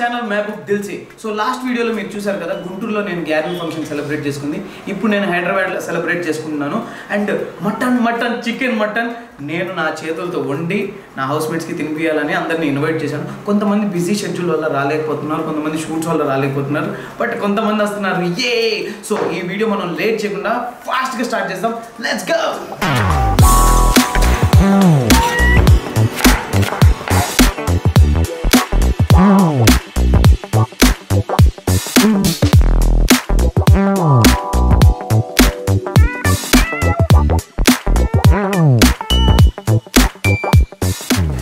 Channel Mahabub దిల్సీ. So last వీడియోలో మీరు చూసారు కదా, గుంటూరులో నేను గ్యాదరింగ్ ఫంక్షన్ సెలబ్రేట్ చేసుకుంది. ఇప్పుడు నేను హైదరాబాద్లో సెలబ్రేట్ చేసుకుంటున్నాను. అండ్ మటన్ చికెన్ నేను నా చేతులతో వండి నా హౌస్మేట్స్కి తినిపించాలని అందరినీ ఇన్వైట్ చేశాను. కొంతమంది బిజీ షెడ్యూల్ వల్ల రాలేకపోతున్నారు, కొంతమంది షూట్స్ వల్ల రాలేకపోతున్నారు, బట్ కొంతమంది వస్తున్నారు. సో ఈ వీడియో మనం లేట్ చేయకుండా ఫాస్ట్గా స్టార్ట్ చేద్దాం. Let's go.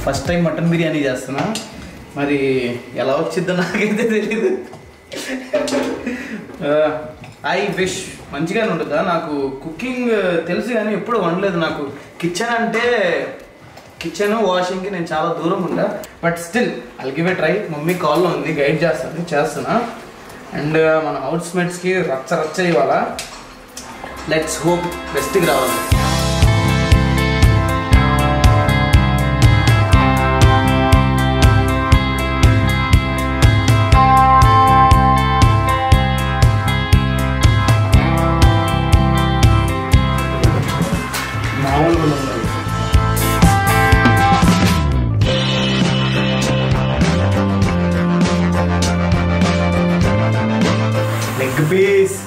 First time mutton biryani చేస్తున్నా, మరి ఎలా వచ్చిద్దో నాకైతే తెలీదు. ఐ విష్ మంచిగానే ఉంటుందా. నాకు కుకింగ్ తెలుసు కానీ ఎప్పుడు వండలేదు. నాకు కిచెన్ వాషింగ్కి నేను చాలా దూరం ఉంటా, but still I'll give a try. Mummy కాల్లో ఉంది, గైడ్ చేస్తున్నా. అండ్ మన హౌస్మేట్స్కి రచ్చ ఇవ్వాలా. లెట్స్ హోప్ బెస్ట్కి రావాలి. లెగ్ పీస్,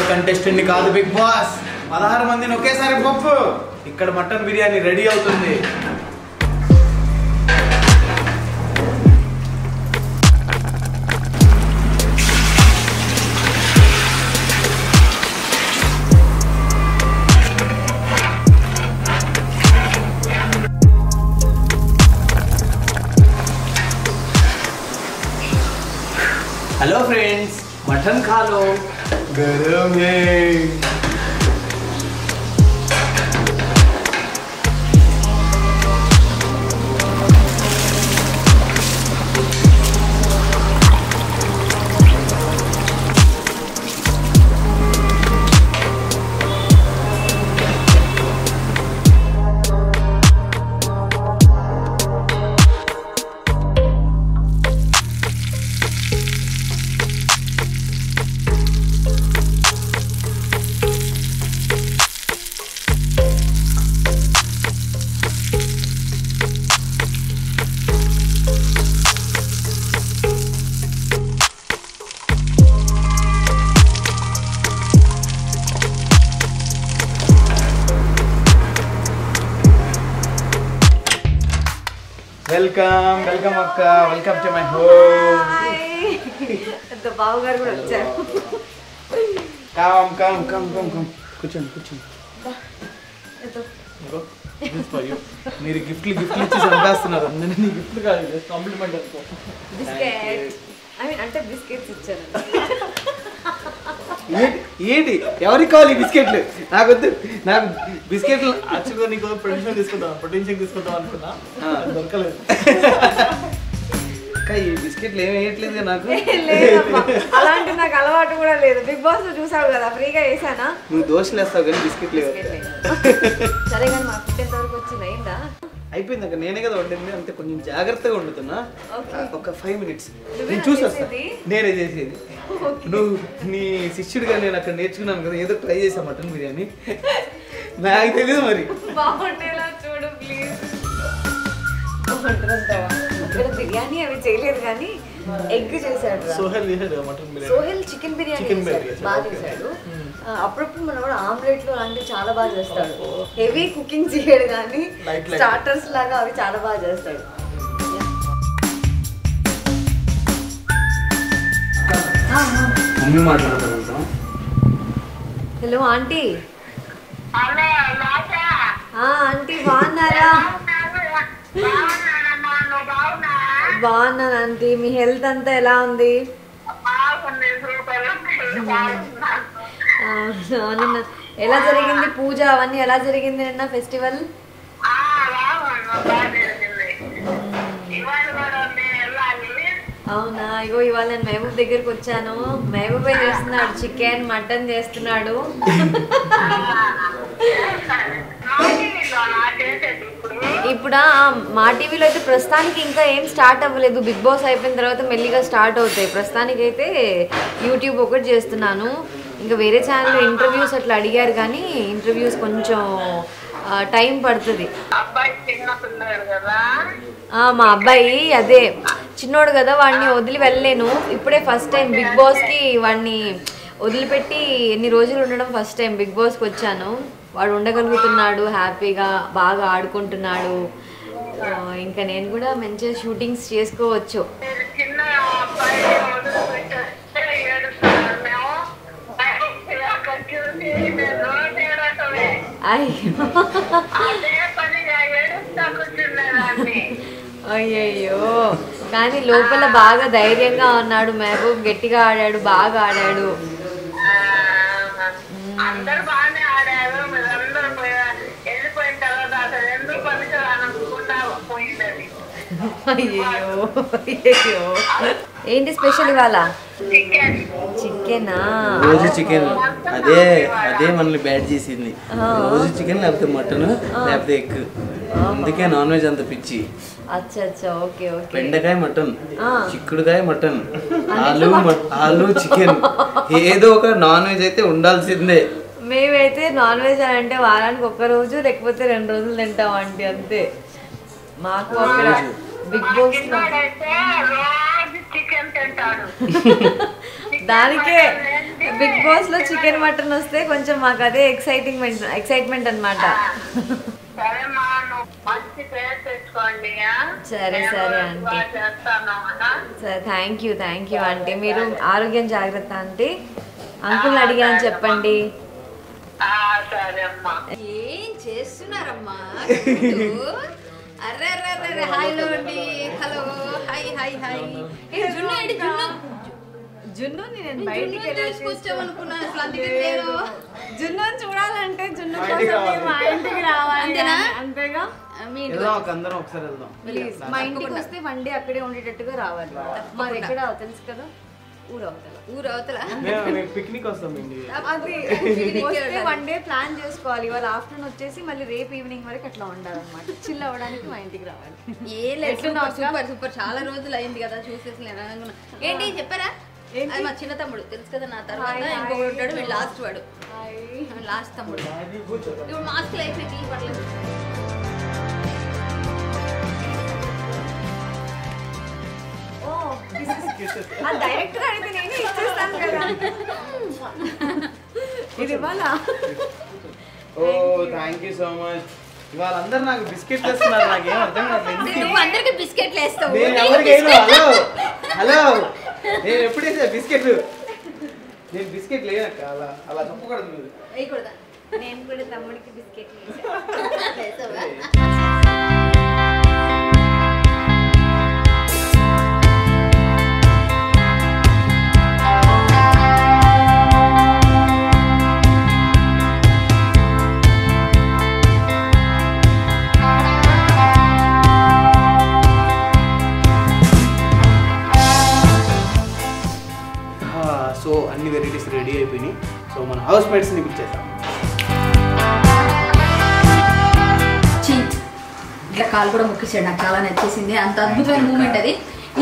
కంటెస్టెంట్ కాదు బిగ్ బాస్, 16 మందిని ఒకేసారి పప్పు. ఇక్కడ మటన్ బిర్యానీ రెడీ అవుతుంది. हेलो फ्रेंड्स, मटन खा लो, गरम है। వెల్కమ్ అక్క, వెల్కమ్ టు మై హోమ్. ఎంత బావగారు కూడా వచ్చారు. కమ్ కూర్చోండి. మీరు గిఫ్ట్లు ఇచ్చి చంపేస్తున్నారు. అందుకని నీ గిఫ్ట్ కాదు, కాంప్లిమెంట్ అనుకో. అంటే బిస్కెట్స్ ఇచ్చారు. ఏంటి ఎవరికి కావాలి బిస్కెట్లు? నాకొద్దు. నాకు బిస్కెట్లు యాక్చువల్గా నీకు ప్రొటెన్షన్ తీసుకుందాం అనుకున్నా, దొరకలేదు. ఈ బిస్కెట్లు ఏమి వేయట్లేదు నాకు. లేదమ్మా, అలాంటి నాకు అలవాటు కూడా లేదు. బిగ్ బాస్ చూసావు కదా, ఫ్రీగా వేసానా. నువ్వు దోశలు వేస్తావు కానీ బిస్కెట్లు లేవు. సరే కానీ మా ఫుడ్ ఎంతవరకు వచ్చింది, అయిందా? అయిపోయింది అక్క, నేనే కదా వండింది, అంతే కొంచెం జాగ్రత్తగా వండుతున్నా. ఒక 5 minutes నేను చూసొస్తా. నేనే చేసేది. నువ్వు నీ శిష్యుడిగా నేను అక్కడ నేర్చుకున్నాను కదా, ఏదో ట్రై చేసా మటన్ బిర్యానీ. నాకు తెలియదు మరి. బాగుండేలా చూడు ప్లీజ్. ఇక్కడ బిర్యానీ అవి చేయలేదు కానీ ఎగ్ చేశాడు. సోహెల్ చేశాడు మటన్ బిర్యానీ. సోహెల్ చికెన్ బిర్యానీ బాగా చేశాడు. అప్పుడప్పుడు మనం కూడా ఆమ్లెట్లు అలాంటివి చాలా బాగా చేస్తాడు. హెవీ కుకింగ్ చేయడు కానీ స్టార్టర్స్ లాగా అవి చాలా బాగా చేస్తాడు. మమ్మీ మాట్లాడతాం. Hello aunty. ఆంటీ బాగున్నారా? బాగున్నాను ఆంటీ. మీ హెల్త్ అంతా ఎలా ఉంది? నిన్న ఎలా జరిగింది పూజ, అవన్నీ ఎలా జరిగింది నిన్న ఫెస్టివల్? అవునా? ఇగో ఇవాళ నేను మహబూబ్ దగ్గరికి వచ్చాను. మహబూబే చేస్తున్నాడు, చికెన్ మటన్ చేస్తున్నాడు. ఇప్పుడు మా టీవీలో అయితే ప్రస్తుతానికి ఇంకా ఏం స్టార్ట్ అవ్వలేదు. బిగ్ బాస్ అయిపోయిన తర్వాత మెల్లిగా స్టార్ట్ అవుతాయి. ప్రస్తుతానికి అయితే యూట్యూబ్ ఒకటి చేస్తున్నాను. ఇంకా వేరే ఛానల్లో ఇంటర్వ్యూస్ అట్లా అడిగారు కానీ ఇంటర్వ్యూస్ కొంచెం టైం పడుతుంది. మా అబ్బాయి అదే చిన్నోడు కదా, వాడిని వదిలి వెళ్ళలేను. ఇప్పుడే ఫస్ట్ టైం బిగ్ బాస్కి వాడిని వదిలిపెట్టి ఎన్ని రోజులు ఉండడం ఫస్ట్ టైం. బిగ్ బాస్కి వచ్చాను. వాడు ఉండగలుగుతున్నాడు, హ్యాపీగా బాగా ఆడుకుంటున్నాడు. ఇంకా నేను కూడా మంచిగా షూటింగ్స్ చేసుకోవచ్చు. అయ్యయ్యో, కానీ లోపల బాగా ధైర్యంగా ఉన్నాడు మహబూబ్. గట్టిగా ఆడాడు, బాగా ఆడాడు. అయ్యో, ఏంటి స్పెషల్ ఇవాళ? చికెనా? రోజు చికెన్. అదే మనల్ని బ్యాడ్ చేసింది. రోజు చికెన్ లేకపోతే మటన్ లేకపోతే ఎగ్. అందుకే నాన్ వెజ్ అంత పిచ్చి. అచ్చా, ఓకే ఓకే. బెండకాయ మటన్, చిక్కుడుకాయ మటన్, ఆలు చికెన్, ఏదో ఒక నాన్ వెజ్ అయితే ఉండాల్సిందే. మేమైతే నాన్ వెజ్ అని అంటే వారానికి 1 రోజు లేకపోతే 2 రోజులు తింటాం అంటే అంతే. మాకు అక్కడ బిగ్ బాస్ దానికే బిగ్ బాస్ లో చికెన్ మటన్ వస్తే కొంచెం మాకు అదే ఎక్సైట్మెంట్ అన్నమాట. సరే సరే ఆంటీ. సరే, థ్యాంక్ యూ ఆంటీ. మీరు ఆరోగ్యం జాగ్రత్త ఆంటీ. అంకుల్ని అడిగాను చెప్పండి. ఏం చేస్తున్నారమ్మా? అర్రే హాయ్లో అండి. Hello, hi. జున్ను నేను బయటికి తీసుకొచ్చామనుకున్నాను. అసలు అందుకే నేను జున్ను చూడాలంటే జున్ను కోసం మా ఇంటికి రావాలి. అంతేగా? అందరం ఒకసారి వెళ్దాం ప్లీజ్. మా ఇంటికి వస్తే 1 డే అక్కడే ఉండేటట్టుగా రావాలి. మాది ఎక్కడ తెలుసు కదా, ఊరవతల పిక్నిక్ వస్తాం. అది వస్తే 1 డే ప్లాన్ చేసుకోవాలి. ఇవాళ ఆఫ్టర్నూన్ వచ్చేసి మళ్ళీ రేపు ఈవినింగ్ వరకు అట్లా ఉండాలన్నమాట. చిల్ అవ్వడానికి మా ఇంటికి రావాలి. ఏ లేదు, సూపర్. చాలా రోజులు అయింది కదా చూసేసి. ఏంటి చెప్పారా? అది మా చిన్న తమ్ముడు తెలుసు కదా, నా తర్వాత ఇంకొకటి ఉంటాడు, వీళ్ళు లాస్ట్ వాడు. లాస్ట్ తమ్ముడు. ఇప్పుడు మాస్క్ లైఫ్ పర్లేదు. డైరెక్ట్ గా అయితే నేను ఇచ్చేస్తాను కదా. ఇది ఇవ్వాలా? ఓ థ్యాంక్ యూ సో మచ్. వాళ్ళందరూ నాకు బిస్కెట్లు వేస్తున్నారు. నాకేం అర్థం కావట్లేదు. నువ్వు అందరికి బిస్కెట్లు వేస్తావు. హలో, నేను ఎప్పుడు వేసా బిస్కెట్లు? నేను బిస్కెట్ లేనక్క. అలా చెప్పకూడదు మీరు. వేయకూడదా? నేను కూడా తమ్ముడికి బిస్కెట్లు వేసావా? అయిపోయినాయి. సో మన హౌస్ మేట్స్ని పిలిచేద్దాం. ఇట్లా కాలు కూడా మొక్కించాడు, నాకు చాలా నచ్చేసింది. అంత అద్భుతమైన మూమెంట్ అది.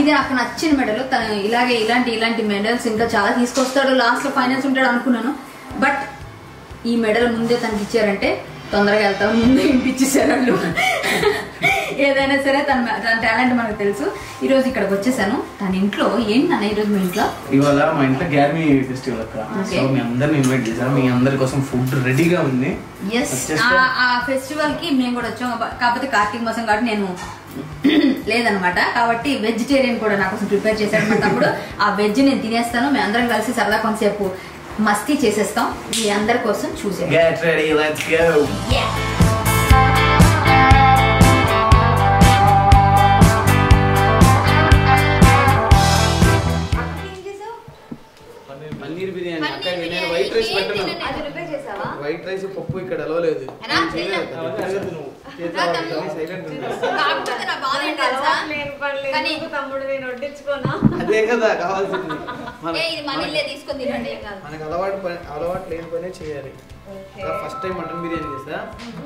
ఇది నాకు నచ్చిన మెడల్. తను ఇలాగే ఇలాంటి మెడల్స్ ఇంకా చాలా తీసుకొస్తాడు, లాస్ట్లో ఫైనల్స్ ఉంటాడు అనుకున్నాను. బట్ ఈ మెడల్ ముందే తనకి ఇచ్చారంటే తొందరగా వెళ్తాం, ముందే ఇంపిచ్చేసారు వాళ్ళు. ఏదైనా సరే తన టాలెంట్ మనకు తెలుసు. ఈరోజు ఇక్కడికి వచ్చేసాను. తన ఇంట్లో ఏంటన్నా ఈరోజు మీ ఇంట్లో? ఇవాళ మా ఇంట్లో గ్యార్మీ ఫెస్టివల్ అక్క. సో మీ అందరిని ఇన్వైట్ చేశారు, మీ అందరి కోసం ఫుడ్ రెడీగా ఉంది. ఎస్, ఆ ఫెస్టివల్ కి మేము కూడా వచ్చాం. కాకపోతే కార్తీక మాసం కాబట్టి నేను లేదనమాట. కాబట్టి వెజిటేరియన్ కూడా నా కోసం ప్రిపేర్ చేశాడు మా తమ్ముడు. ఆ వెజ్ నేను తినేస్తాను. మేము అందరం కలిసి సరదా కొంతసేపు మస్తీ చేసేస్తాం. మీ అందరి కోసం చూసే పన్నీర్ బిర్యానీ. అక్క నేను వైట్ రైస్ పెట్టను. వైట్ రైస్ పప్పు ఇక్కడ అలవలేదు. అదే కదా కావాల్సింది. మనకు అలవాటు లేని పనే చేయాలి. ఫస్ట్ టైం మటన్ బిర్యానీ చేస్తా.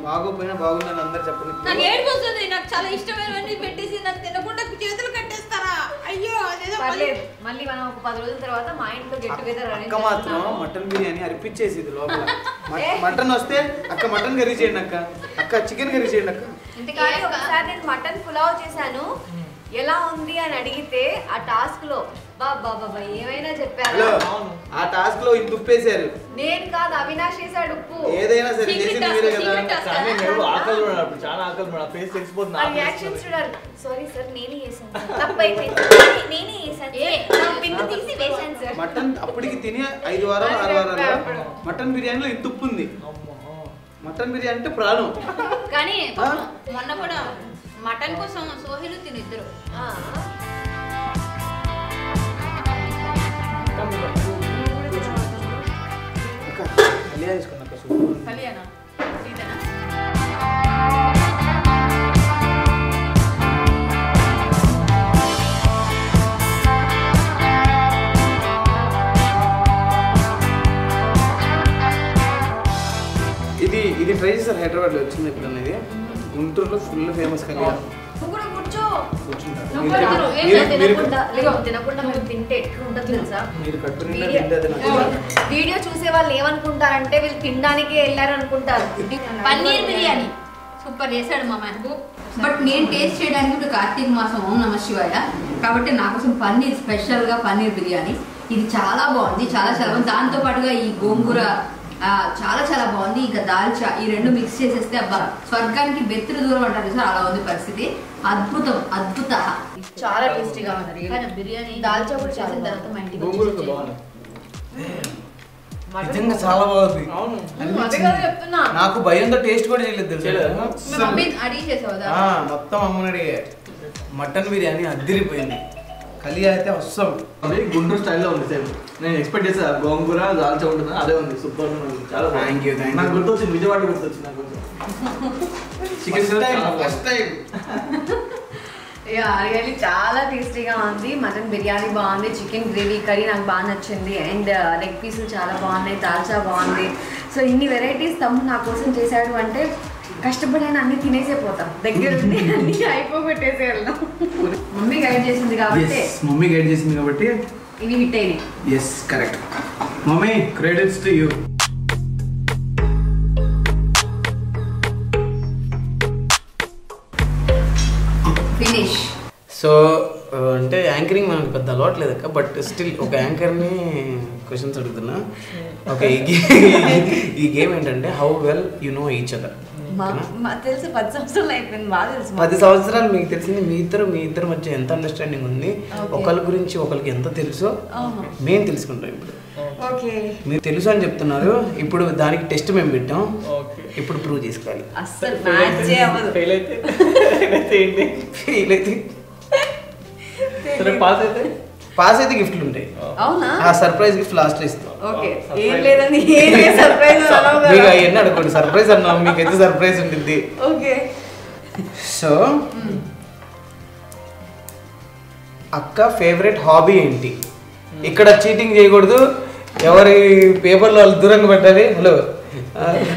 బాగోపోయినా బాగుందని అందరు చెప్పండి. నాకు చాలా ఇష్టమైనవన్నీ పెట్టేసి నాకు తినకుండా చేతులు కట్టేస్తారా? అయ్యో మళ్ళీ మనం ఒక 10 రోజుల తర్వాత మా ఇంట్లో గెట్ టుగెదర్ అక్క మాత్రం మటన్ బిర్యానీ అరిపించేసి లోపల. మటన్ వస్తే అక్క మటన్ కర్రీ చేయండి అక్క, అక్క చికెన్ కర్రీ చేయండి అక్క. ఒకసారి నేను మటన్ పులావ్ చేశాను, ఎలా ఉంది అని అడిగితే ఆ టాస్క్ లో బాబా ఏమైనా చెప్పారు. ఆ టాస్క్ లో ఇంత ఉప్పేశారు. నేను కాదు, అవినాష్ చేశాడు ఉప్పు. ఏదైనా సరే చేసింది మీరే కదా. రియాక్షన్స్ చూడాలి. సారీ సార్, నేనే చేశాను, తప్పైపోయింది, నేనే చేశాను. మటన్ అప్పటికి తిని 5 వారాలు 6 వారాలు మటన్ బిర్యానీలో ఇంత ఉప్పు ఉంది. మటన్ బిర్యానీ అంటే ప్రాణం. కానీ మొన్న కూడా మటన్ కోసం సోహిలు తినిద్దరు. ఇది ట్రై చేశారు హైదరాబాద్ లో వచ్చింది ఎప్పుడన్నా. ఇది గుంటూరులో ఫుల్ ఫేమస్ కలియా. వీడియో చూసే వాళ్ళు ఏమనుకుంటారంటే వీళ్ళు తినడానికే వెళ్ళారు అనుకుంటారు. పన్నీర్ బిర్యానీ సూపర్ చేశాడు మా మహబూబ్. బట్ నేను టేస్ట్ చేయడానికి ఇప్పుడు కార్తీక మాసం, ఓం నమ శివాయ కాబట్టి నా కోసం పన్నీర్, స్పెషల్ గా పన్నీర్ బిర్యానీ. ఇది చాలా బాగుంది, చాలా బాగుంది. దాంతో పాటుగా ఈ గోంగూర చాలా బాగుంది. ఇంకా దాల్చా, ఈ రెండు మిక్స్ చేసేస్తే అబ్బా స్వర్గానికి బెత్తులు దూరం అంటారు సార్, అలా ఉంది పరిస్థితి. అద్భుతం, అద్భుత, చాలా టేస్టీగా ఉంది బిర్యానీ. దాల్చా కూడా చేసిన తర్వాత మా ఇంటికి నిజంగా చాలా బాగుంది. నాకు భయంతో టేస్ట్ కూడా చేయలేదు తెలుసు. మొత్తం అమ్మని అడిగే. మటన్ బిర్యానీ అద్దిరిపోయింది. కలియా అయితే వస్తాం. గుంటూరు స్టైల్లో ఉంది సేమ్. నేను ఎక్స్పెక్ట్ చేసా గోంగూర దాల్చా ఉంటుంది, అదే ఉంది. సూపర్ ఉంది, చాలా థ్యాంక్ యూ. నాకు గుర్తొచ్చింది, విజయవాడ గుర్తొచ్చింది నాకు చికెన్. రియల్లీ చాలా టేస్టీగా ఉంది. మటన్ బిర్యానీ బాగుంది, చికెన్ గ్రేవీ కర్రీ నాకు బాగా నచ్చింది, అండ్ లెగ్ పీసులు చాలా బాగున్నాయి, దాల్చా బాగుంది. సో ఇన్ని వెరైటీస్ తమ్ముడు నా కోసం చేశాడు అంటే కష్టపడైనా అన్ని తినేసే పోతాం, దగ్గర ఉండి అన్ని అయిపోగొట్టేసే వెళ్దాం. మమ్మీ గైడ్ చేసింది కాబట్టి ఇవి హిట్ అయినాయి. Yes correct. Mummy credits to you. Finish. So అంటే యాంకరింగ్ మనకు పెద్ద అలవాటు లేదు అక్క, బట్ స్టిల్ ఒక యాంకర్ని క్వశ్చన్స్ అడుగుతున్నా. ఓకే, ఈ గేమ్ ఏంటంటే how well you know each other. తెలుసు 10 సంవత్సరాలు అయిపోయింది, బాగా తెలుసు. 10 సంవత్సరాలు మీకు తెలిసింది. మీ ఇద్దరు మధ్య ఎంత అండర్స్టాండింగ్ ఉంది, ఒకరి గురించి ఒకరికి ఎంత తెలుసో మేము తెలుసుకుంటాం. ఇప్పుడు మీరు తెలుసు అని చెప్తున్నారు, ఇప్పుడు దానికి టెస్ట్ మేము పెట్టాం, ఇప్పుడు ప్రూవ్ చేసుకోవాలి. అస్సలు మ్యాచ్ అవ్వదు. ఫెయిల్ అయితే పాస్ అయితే గిఫ్ట్లు ఉంటాయి. అవునా? ఆ సర్ప్రైజ్ గిఫ్ట్ లాస్ట్ ఇస్తాం. ఓకే, ఏం లేదండి, ఏం సర్ప్రైజ్ మీకు అవన్నీ అనుకోండి. సర్ప్రైజ్ అన్నాం, మీకైతే సర్ప్రైజ్ ఉంటుంది. ఓకే, సో అక్క ఫేవరెట్ హాబీ ఏంటి? ఇక్కడ చీటింగ్ చేయకూడదు, ఎవరి పేపర్లో వాళ్ళు దూరంగా పెట్టాలి. హలో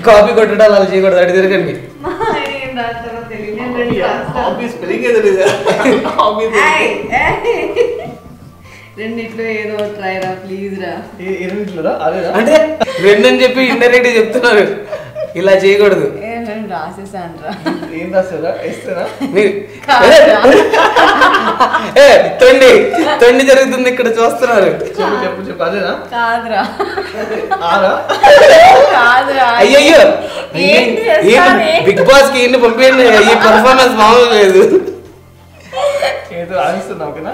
కాపీ కొట్టడాలు వాళ్ళు చేయకూడదు, అటు తిరగండి. రెండిట్లో ఏదో ట్రై రా ప్లీజ్ రా. అంటే రెండని చెప్పి ఇండైరెక్ట్ చెప్తున్నారు, ఇలా చేయకూడదు. రాసేసాను రా. ఏం రాస్తారా ఇస్తారా? తొండి జరుగుతుంది ఇక్కడ చూస్తున్నారు. చెప్పు చెప్పు అదేనా? కాదురా కాదురా. అయ్యయ్యో బిగ్ బాస్ కి ఇన్ని పంపించండి, ఈ పర్ఫార్మెన్స్ మామూలు లేదు. ఏదో రాస్తున్నావు కదా?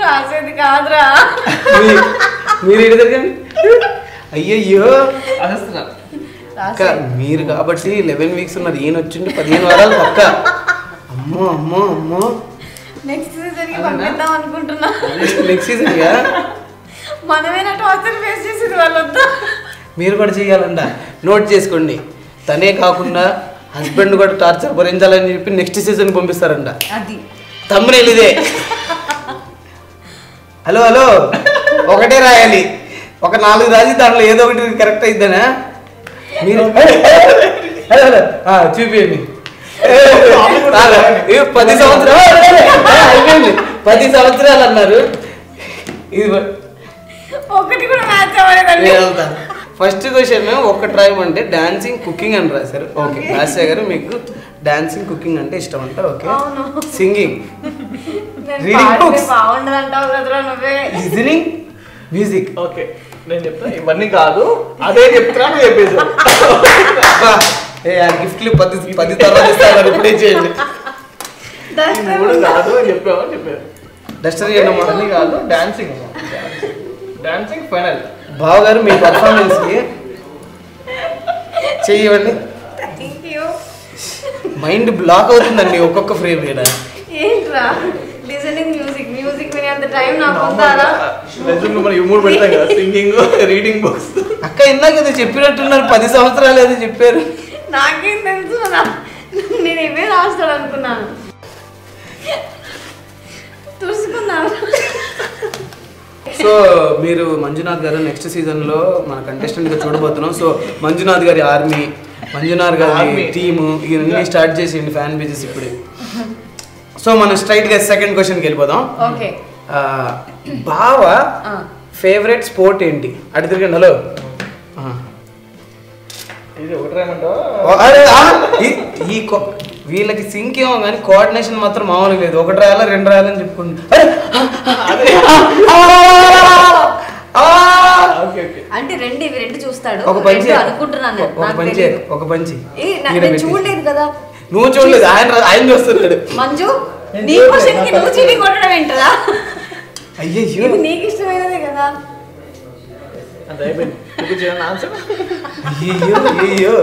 రాసేది కాదురా. మీరు ఇటు తిరగండి. అయ్యయ్యో రాస్తున్నా. మీరు కాబట్టి 11 వీక్స్ ఉన్నది, ఈయన వచ్చింది 15 వారాలు పక్క. అమ్మో అమ్మో అమ్మో. నెక్స్ట్ సీజన్ కి పంపిద్దాం అనుకుంటున్నా. నెక్స్ట్ సీజన్ గా మనమేనా టార్చర్ ఫేస్ చేసేది వాళ్ళొద్దా? మీరు కూడా చేయాలంట. నోట్ చేసుకోండి, తనే కాకుండా హస్బెండ్ కూడా టార్చర్ భరించాలని చెప్పి నెక్స్ట్ సీజన్ పంపిస్తారంట. అది తమ్మునేలు ఇదే. హలో హలో ఒకటే రాయాలి, ఒక 4 రాసి దాంట్లో ఏదో ఒకటి కరెక్ట్ అయిద్దానా మీరు? చూపించండి. 10 సంవత్సరాలు అయిపోయింది, 10 సంవత్సరాలు అన్నారు. ఇది ఒకటి కూడా మ్యాచ్ అవ్వలేదండి. ఫస్ట్ క్వశ్చన్ ఒకటి రాయమంటే డాన్సింగ్ కుకింగ్ అని రాశారు. ఓకే రాశా గారు మీకు డాన్సింగ్ కుకింగ్ అంటే ఇష్టం అంట. ఓకే సింగింగ్, రీడింగ్ బుక్స్, బాగుండదంటావు కదరా నువ్వే. Listening, music. ఓకే నేను చెప్తా, ఇవన్నీ కాదు అదే చెప్తున్నా నువ్వు చెప్పేసి. గిఫ్ట్లు 10 తర్వాత ఇస్తారు, ఇప్పుడే చేయండి. మూడు కాదు అని చెప్పామని చెప్పారు. డస్టర్ చేయండి అమ్మా. అన్నీ కాదు డాన్సింగ్, డాన్సింగ్ ఫైనల్. బావ గారు మీ పర్ఫార్మెన్స్ కి చెయ్యండి. మైండ్ బ్లాక్ అవుతుందండి ఒక్కొక్క ఫ్రేమ్ మీద. ఏంట్రా లిజనింగ్, మ్యూజిక్, మ్యూజిక్ వినేంత టైం నాకు ఉందారా? మనం ఈ 3 పెడతాం కదా, సింగింగ్, రీడింగ్ బుక్స్. అక్క ఇందాక ఏదో చెప్పినట్టున్నారు, 10 సంవత్సరాలు ఏదో చెప్పారు. నాకేం తెలుసు, నేను ఇవే రాస్తాడు అనుకున్నాను. చూసుకున్నాను. సో మీరు మంజునాథ్ గారు నెక్స్ట్ సీజన్ లో మన కంటెస్టెంట్ గా చూడబోతున్నాం. సో మంజునాథ్ గారి ఆర్మీ, మంజునాథ్ గారి టీము ఇవన్నీ స్టార్ట్ చేసేయండి ఫ్యాన్ పేజెస్ ఇప్పుడే. సో మనం స్ట్రైట్ గా సెకండ్ క్వశ్చన్కి వెళ్ళిపోదాం. ఓకే బావ ఫేవరెట్ స్పోర్ట్ ఏంటి? అటు తిరగండి. హలో ఇది ఒకటి రాయమంటావా? వీళ్ళకి సింక్ ఏమో కానీ కోఆర్డినేషన్ మాత్రం మామూలుగా లేదు. ఒకటి రాయాలా 2 రాయాలని చెప్పుకుంటా. అంటే రెండు చూస్తాడు. ఒక పంచి అనుకుంటున్నాను, ఒక పంచి చూడలేదు కదా. నువ్వు చూడలేదు, ఆయన చూస్తున్నాడు. మంజు నీ క్వశ్చన్ కి నువ్వు చీటీ కొట్టడం ఏంటరా? అయ్యో ఇది నీకు ఇష్టమైనదే కదా. అయ్యో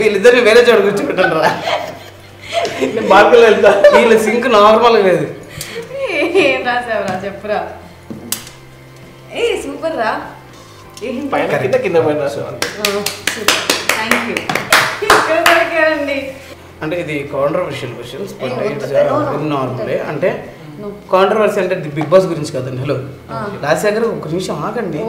వీళ్ళిద్దరిని వేరే చోట కూర్చోబెట్టండి. మార్కులు వెళ్తా. వీళ్ళ సింక్ నార్మల్ లేదు. ఏం రాసావురా చెప్పురా. ఏ సూపర్ రా. పైన కింద కింద పైన థ్యాంక్ యూ. ఇక్కడ దొరికారండి. అంటే ఇది కాంట్రవర్షియల్ క్వశ్చన్స్, నార్మల్. అంటే కాంట్రవర్సీ అంటే బిగ్ బాస్ గురించి కదండి. హలో రాజశేఖర్ ఒక నిమిషం ఆగండి.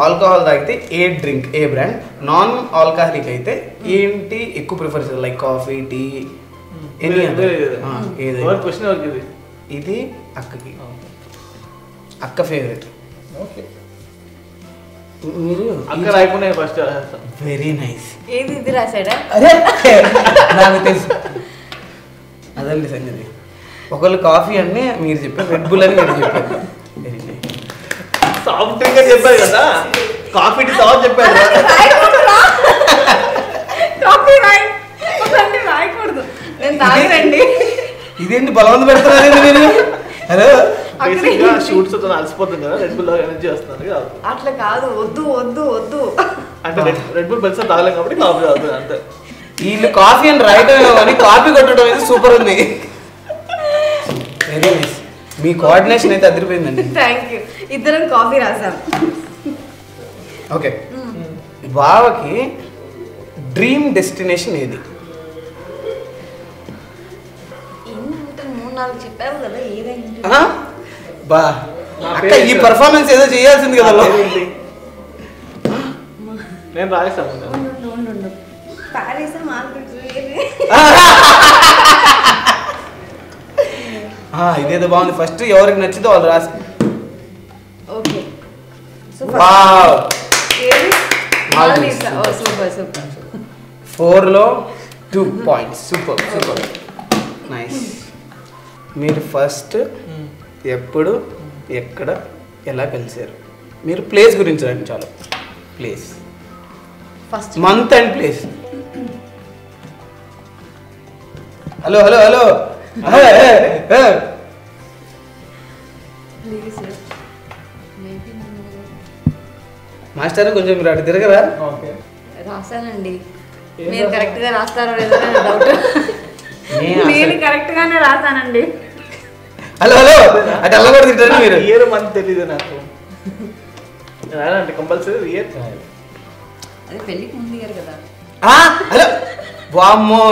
ఆల్కహాల్ తాగితే ఏ డ్రింక్, ఏ బ్రాండ్? నాన్ ఆల్కహాలిక్ అయితే ఏంటి ఎక్కువ ప్రిఫర్ చేస్తారు? లైక్ కాఫీ, టీ, ఎనీ ఇది అక్కకి, అక్క ఫేవరెట్. మీరు అక్క రాయకుండా ఫస్ట్ వెరీ నైస్. ఏది ఇది రాశాడా? అదే నాకు తెలుసు. అదండి సంగతి. ఒకళ్ళు కాఫీ అని మీరు చెప్పారు, రెడ్ బుల్ అని మీరు చెప్పారు. Very nice. సాఫ్ట్ డ్రింక్ అని చెప్పారు కదా, కాఫీ టీ తాగు చెప్పారు. రాయకూడదు, నేను తాగండి. ఇదేంటి బలవంత పెడుతున్నారండి మీరు? హలో షూట్స్ అలసిపోతుంది కదా, రెడ్ బుల్ ఎనర్జీ వస్తుంది కాదు. అట్లా కాదు, వద్దు వద్దు వద్దు. అంటే రెడ్ బుల్ బెల్స్ తాగలేం కాబట్టి కాఫీ తాగుతుంది అంతే. వీళ్ళు కాఫీ అని రాయటం కానీ కాఫీ కొట్టడం అయితే సూపర్ ఉంది. Very nice. మీ కోఆర్డినేషన్ అయితే అదిరిపోయిందండి. Thank you. ఇద్దరం కాఫీ రాసాం. ఓకే బావకి డ్రీమ్ డెస్టినేషన్ ఏది? 3-4 చెప్పావు కదా, ఏదైనా బా అక్క ఈ పర్ఫార్మెన్స్ ఏదో చేయాల్సింది కదా. నేను రాయిస్తాను. ఇదేదో బాగుంది. ఫస్ట్ ఎవరికి నచ్చితే వాళ్ళు రాసి. ఓకే వావ్ సూపర్ సూపర్ 4లో 2 points. Super super nice. మీరు ఫస్ట్ ఎప్పుడు ఎక్కడ ఎలా కలిసారు? మీరు ప్లేస్ గురించి రండి చాలు. Place, first month and place. Hello hello hello master కొంచెం మీరు అటు తిరగరా? ఓకే రాశానండి. మీరు కరెక్ట్ గా రాస్తారో లేదో డౌట్. నేను కరెక్ట్ గానే రాశానండి. హలో హలో అటు అల్ల కూడా తింటారు మీరు. ఇయర్ మంత్ తెలీదు నాకు. అంటే కంపల్సరీ ఇయర్. అదే పెళ్ళికి ముందు ఇయర్ కదా. హలో వామ్మో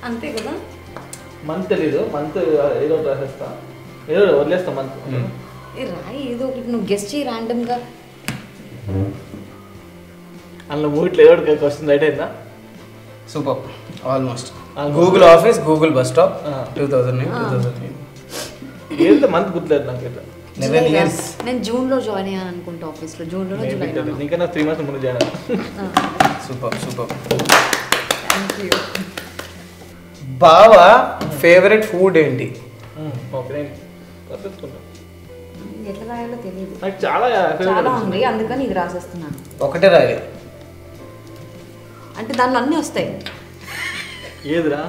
అంతే కదా. మంత్ తెలీదు. మంత్ ఏదో రాసేస్తా, ఏదో వదిలేస్తా మంత్. రాయి ఏదో ఒకటి నువ్వు గెస్ట్ చేయి ర్యాండమ్ గా. అందులో మూవీట్లో ఏదో ఒకటి క్వశ్చన్ రైట్ అయిందా? Super almost. Google office, Google bus stop 2009. ఏదో మంత్ గుర్తులేదు నాకు. ఇట్లా 11 years. నేను జూన్ లో జాయిన్ అయ్యాను అనుకుంటా ఆఫీస్ లో. జూన్ లో జూలై. నీకన్నా 3 months ముందు join. Super super. Thank you. బావా ఫేవరెట్ ఫుడ్ ఏంటి? ఓకే నేను రాసేసుకుంటా. ఎట్లా రాయాలో తెలియదు. నాకు చాలా చాలా ఉంది అందుకని ఇది రాసేస్తున్నాను. ఒకటే రాయాలి అంటే దానిలో అన్నీ వస్తాయి. ఏదిరా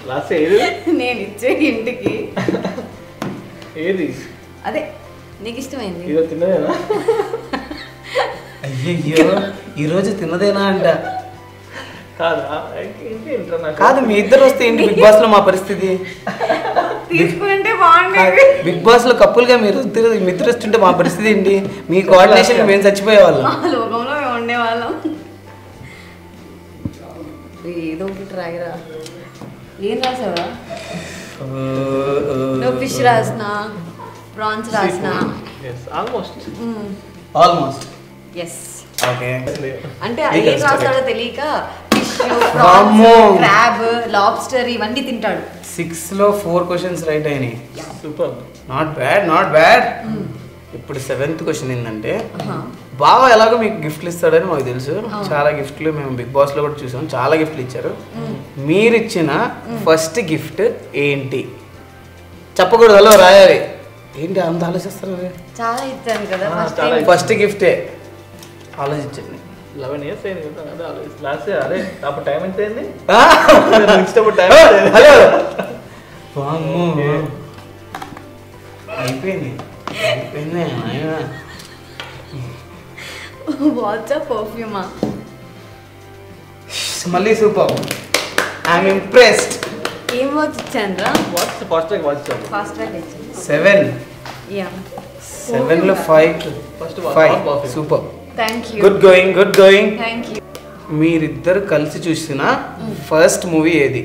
లాస్ట్ ఏది? నేను ఇచ్చే ఇంటికి ఏది? అదే నీకు ఇష్టమైంది. ఇదో తిన్నదేనా? అయ్యయ్యో ఈరోజు తిన్నదేనా అంట. కాదా? ఇంటర్నేషనల్ కాదు మీ ఇద్దరు వస్తే ఏంటి బిగ్ బాస్ లో మా పరిస్థితి? తీసుకుంటే బాగుండేది. బిగ్ బాస్ లో కప్పులుగా మీరు మిత్రులు వస్తుంటే మా పరిస్థితి ఏంటి? మీ కోఆర్డినేషన్ మేము చచ్చిపోయేవాళ్ళం. మా లోకంలో మేము ఉండేవాళ్ళం. ఏదో ఒకటి రాయరా. ఏం రాసావా? నువ్వు ఫిష్ రాసిన, ప్రాన్స్ రాసిన. Almost almost yes. ఓకే అంటే ఏం రాస్తాడో తెలియక ఫిష్, వామ్మో. క్రాబ్, లాబ్స్టర్ ఇవన్నీ తింటాడు. 6లో 4 questions రైట్ అయినాయి. Super. Not bad not bad. ఇప్పుడు 7th క్వశ్చన్ ఏంటంటే బాగా ఎలాగో మీకు గిఫ్ట్లు ఇస్తాడని మాకు తెలుసు. చాలా గిఫ్ట్లు మేము బిగ్ బాస్ లో కూడా చూసాం. చాలా గిఫ్ట్లు ఇచ్చారు. మీరు ఇచ్చిన ఫస్ట్ గిఫ్ట్ ఏంటి? చెప్పకూడదు, హలో రాయాలి. ఏంటి అంత ఆలోచిస్తారు? చాలా ఇచ్చాను కదా ఫస్ట్ గిఫ్టే ఆలోచించండి. 11 years అయింది కదా. అదే లాస్ట్ అదే అప్పుడు టైం ఎంత అయింది? టైం హలో అయిపోయింది అయిపోయింది. వాట్సాప్ పర్ఫ్యూమా? మళ్ళీ సూపర్. I'm impressed. ఏం వాచ్ ఇచ్చాను రా? వాట్స్ ఫాస్ట్ ట్రాక్ వాచ్ చాలు. ఫాస్ట్ ట్రాక్ ఇచ్చాను. 7 యా 7లో 5 super. Thank you. Good going good going. Thank you. మీరిద్దరు కలిసి చూసిన ఫస్ట్ మూవీ ఏది?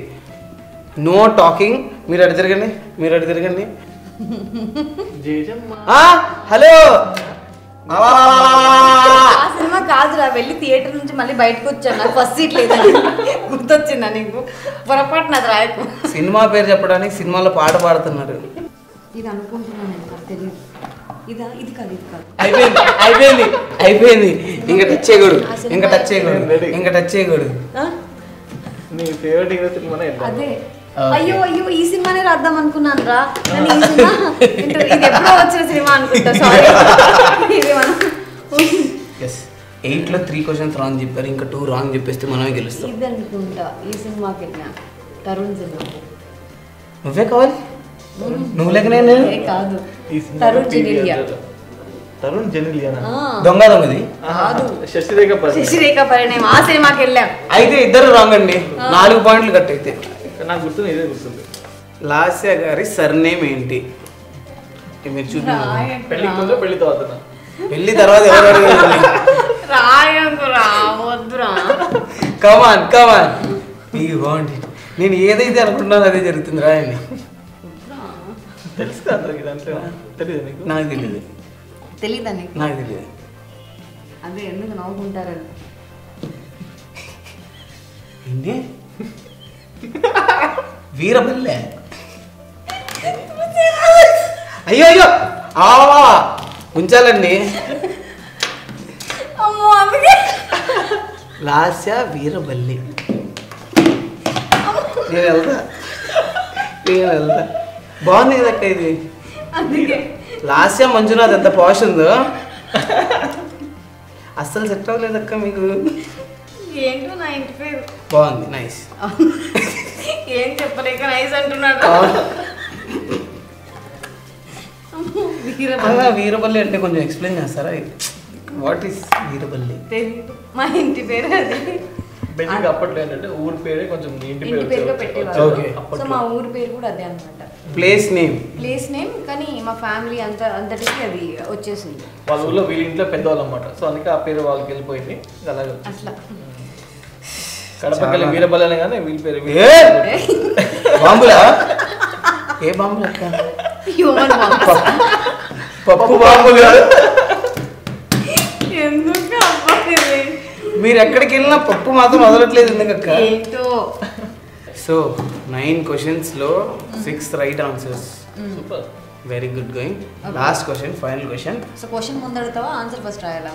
No talking. మీరు అటు తిరగండి, మీరు అటు తిరగండి. హలో ఆ సినిమా కాదురా. వెళ్ళి థియేటర్ నుంచి మళ్ళీ బయటకు వచ్చాను. నాకు ఫస్ట్ సీట్ లేదని గుర్తొచ్చిందా నీకు? పొరపాటు నాది రాయకు. సినిమా పేరు చెప్పడానికి సినిమాలో పాట పాడుతున్నారు. ఇది అనుకుంటున్నాను నేను, నాకు తెలియదు. ఇదా? ఇది కాదు, ఇది కాదు. అయిపోయింది అయిపోయింది అయిపోయింది. ఇంకా టచ్ చేయకూడదు, ఇంకా టచ్ చేయకూడదు, ఇంకా టచ్ చేయకూడదు. నీ ఫేవరెట్ హీరో సినిమా అదే. అయ్యో అయ్యో ఈ సినిమానే రాద్దాం అనుకున్నాను రా. నేను ఈ సినిమా ఇది ఎప్పుడో వచ్చిన సినిమా అనుకుంటా. సారీ. ఇది మనం 8లో 3 questions రాంగ్ చెప్పారు. ఇంకా 2 రాంగ్ చెప్పేస్తే మనమే గెలుస్తాం. ఇది అనుకుంటా ఈ సినిమాకి వెళ్ళినా. తరుణ్ సినిమా. నువ్వే కావాలి, నువ్వు లేక నేను కాదు. తరుణ్ జెనిలియా. తరుణ్ జెనిలియానా? దొంగ దొంగది కాదు. శశిరేఖ పరిణయం. ఆ సినిమాకి వెళ్ళాం. అయితే ఇద్దరు రాంగ్ అండి. 4 పాయింట్లు కట్ అయితే. నాకు గుర్తుంది, ఇదే గుర్తుంది. లాస్య గారి సర్నేమ్ ఏంటి? మీరు చూడండి. పెళ్లికి ముందు పెళ్లి తర్వాత. పెళ్లి తర్వాత ఎవరు అడగాలి? రాయకురా వద్దురా. కమాన్ కమాన్ యూ వాంట్ ఇట్. నేను ఏదైతే అనుకుంటున్నానో అదే జరుగుతుంది. రాయండి. తెలుసు కదా అందరికి దాంట్లో తెలియదు నీకు? నాకు తెలియదు. తెలీదా నీకు? నాకు తెలియదు. అదే ఎందుకు నవ్వుకుంటారని. ఏంటి వీరబల్లె? అయ్యో అయ్యో ఉంచాలండి. అమ్మో అందుకే లాస్య వీరబల్లి. నేను వెళ్తా. బాగుంది కదక్క ఇది. అందుకే లాస్య మంజునాథ్ ఎంత పాష్ ఉందో. అస్సలు సెట్ అవ్వలేదక్క మీకు. ఏంటో నా ఇంటి పేరు. బాగుంది, నైస్. ఏం చెప్పలేక నైస్ అంటున్నాడు. వీరబల్లి అంటే కొంచెం ఎక్స్ప్లెయిన్ చేస్తారా? What is Veeraballi? తెలీదు. మా ఇంటి పేరు అది. బేసిక్ అప్పట్లో ఏంటంటే ఊరి పేరే కొంచెం ఇంటి పేరుగా పేరు పెట్టేవారు. Okay. సో మా ఊరి పేరు కూడా అదే అన్నమాట. Place name. ప్లేస్ నేమ్ కానీ మా ఫ్యామిలీ అంతటికి అది వచ్చేసింది. వాళ్ళ ఊళ్ళో వీళ్ళ ఇంట్లో పెద్దవాళ్ళు అన్నమాట. సో అందుకే ఆ పేరు వాళ్ళకి వెళ్ళిపోయింది. అలాగే అట్లా కడపకెళ్ళి వీరబల్లనే కానీ వీళ్ళ పేరు బాంబులా? ఏ బాంబులు అక్క? హ్యూమన్ పప్పు బాంబులు. ఎందుకు అబ్బాయి మీరు ఎక్కడికి వెళ్ళినా పప్పు మాత్రం వదలట్లేదు ఎందుకక్క? ఏంటో. సో 9 questions లో 6 right answers. Super, very good going. Last question, final question. So question ముందు అడుగుతావా ఆన్సర్ ఫస్ట్ రాయాలా?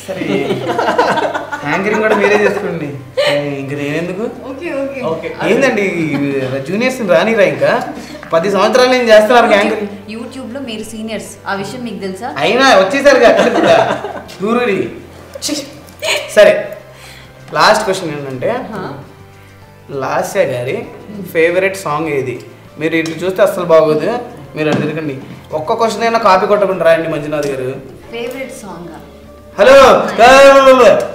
సరే, యాంకరింగ్ కూడా మీరే చేసుకోండి. ఇంక నేనెందుకు? Okay okay okay. ఏందండి జూనియర్స్ రానిరా? ఇంకా 10 సంవత్సరాలు నేను చేస్తున్నారు యాంకరింగ్. యూట్యూబ్ లో మీరు సీనియర్స్, ఆ విషయం మీకు తెలుసా? అయినా వచ్చేసరికి అక్కడ కూడా దూరుడి. సరే, లాస్ట్ క్వశ్చన్ ఏంటంటే లాస్య గారి ఫేవరెట్ సాంగ్ ఏది? మీరు ఇటు చూస్తే అస్సలు బాగోదు, మీరు అటు తిరగండి. ఒక్క క్వశ్చన్ అయినా కాపీ కొట్టకుండా రాయండి మంజునాథ్ గారు. ఫేవరెట్ సాంగ్ హలో,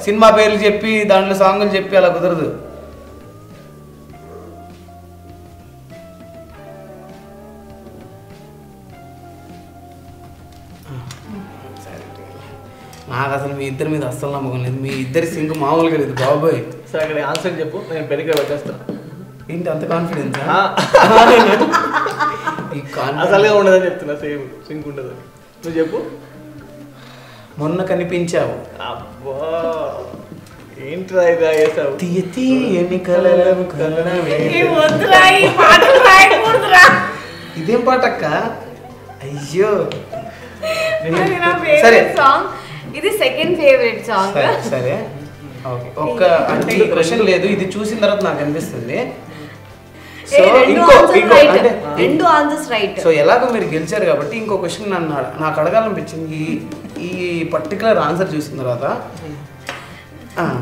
సినిమా పేర్లు చెప్పి దాంట్లో సాంగులు చెప్పి అలా కుదరదు. నాకు అసలు మీ ఇద్దరి మీద అస్సలు నమ్మకం లేదు. మీ ఇద్దరి సింక్ మామూలుగా లేదు బాబోయ్. సరే అక్కడ ఆన్సర్ చెప్పు, నేను పెరిగా పెట్టేస్తాను. ఏంటి అంత కాన్ఫిడెన్స్? ఈ అసలుగా ఉండదని చెప్తున్నా. సేమ్ సింక్ ఉండదు. నువ్వు చెప్పు. మొన్న కనిపించావు. అబ్బా ఏంట్రా ఇది వేసావు? తీయ తీయని కలలను కలనవే. ఇదేం పాట అక్క? అయ్యో సరే సాంగ్ ఇది సెకండ్ ఫేవరెట్ సాంగ్. సరే ఓకే. ఒక్క అంటే ఈ క్వశ్చన్ లేదు, ఇది చూసిన తర్వాత నాకు అనిపిస్తుంది. సో రెండు ఆన్సర్స్ రైట్. సో ఎలాగో మీరు గెలిచారు కాబట్టి ఇంకో క్వశ్చన్ నాకు అడగాలనిపించింది. ఈ పర్టికులర్ ఆన్సర్ చూసిన తర్వాత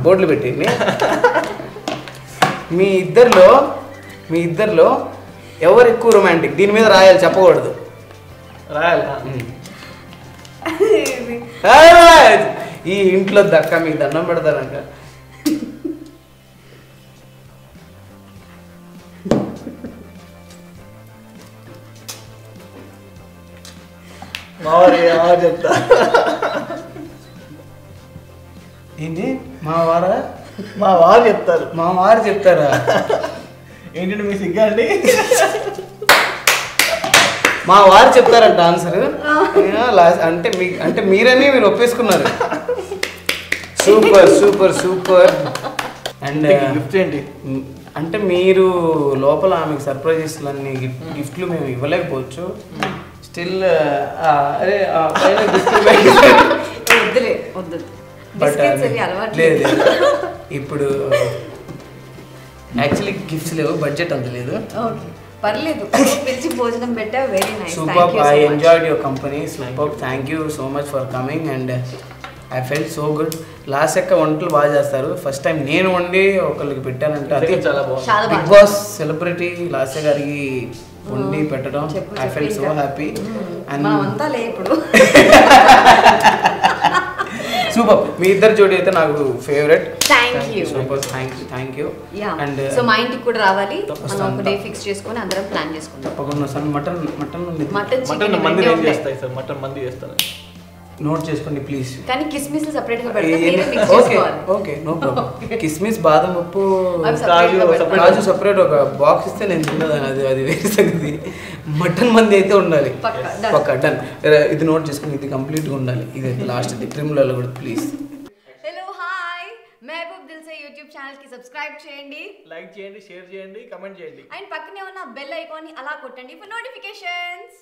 బోర్డులు పెట్టింది. మీ ఇద్దరిలో ఎవరు ఎక్కువ రొమాంటిక్? దీని మీద రాయాలి, చెప్పకూడదు. రాయాలా? ఈ ఇంట్లో దక్క మీకు దండం పెడతారంక. చెప్తా. ఏంటి మా వారా? మా వారు చెప్తారు. మా వారు చెప్తారా? ఏంటంటే మీ సిగ్గా అండి? మా వారు చెప్తారంట ఆన్సర్. అంటే మీరని మీరు ఒప్పేసుకున్నారు. Super super super. And gift ఏంటి అంటే మీరు లోపల ఆమెకు సర్ప్రైజెస్లన్నీ గిఫ్ట్లు మేము ఇవ్వలేకపోవచ్చు. స్టిల్ అరే బట్ లేదు, ఇప్పుడు యాక్చువల్లీ గిఫ్ట్స్ లేవు, బడ్జెట్ అంత లేదు. పర్లేదు, పిలిచి భోజనం పెట్టా. Very nice. Super, I enjoyed your company. Super, thank you so much for coming and I felt so good. Last యొక్క వంటలు బాగా చేస్తారు. ఫస్ట్ టైం నేను వండి ఒకరికి పెట్టానంటే అది చాలా బాగుంది. బిగ్ బాస్ సెలబ్రిటీ లాస్య గారికి వండి పెట్టడం I felt so happy. And ఇప్పుడు సూపర్, మీ ఇద్దరు జోడి అయితే నాకు favourite. Thank you. Super, thank you. And so మా ఇంటికి కూడా రావాలి. మనం ఒక డే ఫిక్స్ చేసుకొని అందరం ప్లాన్ చేసుకుంటాం. తప్పకుండా. మటన్ మటన్ మంది ఏం చేస్తాయి సార్? మటన్ మంది చేస్తాను. నోట్ చేసుకోండి ప్లీజ్. కానీ కిస్మిస్ సెపరేట్ గా పెడతా, మీరే మిక్స్ చేసుకోవాలి. Okay no problem. కిస్మిస్, బాదం పప్పు, అవి separate గా పెడతా. కాజు సెపరేట్ ఒక బాక్స్ ఇస్తే నేను తిన్నదాన్ని, అది వేరే సంగతి. మటన్ మంది అయితే ఉండాలి పక్కా డన్. ఇది నోట్ చేసుకుని, ఇది కంప్లీట్గా ఉండాలి. ఇది లాస్ట్ ఇది ట్రిమ్లలో కూడా please. Hello hi, Mehboob Dil Se YouTube channel కి సబ్స్క్రైబ్ చేయండి, లైక్ చేయండి, షేర్ చేయండి, కమెంట్ చేయండి అండ్ పక్కనే ఉన్న బెల్ ఐకాన్ ని అలా కొట్టండి ఫర్ నోటిఫికేషన్స్.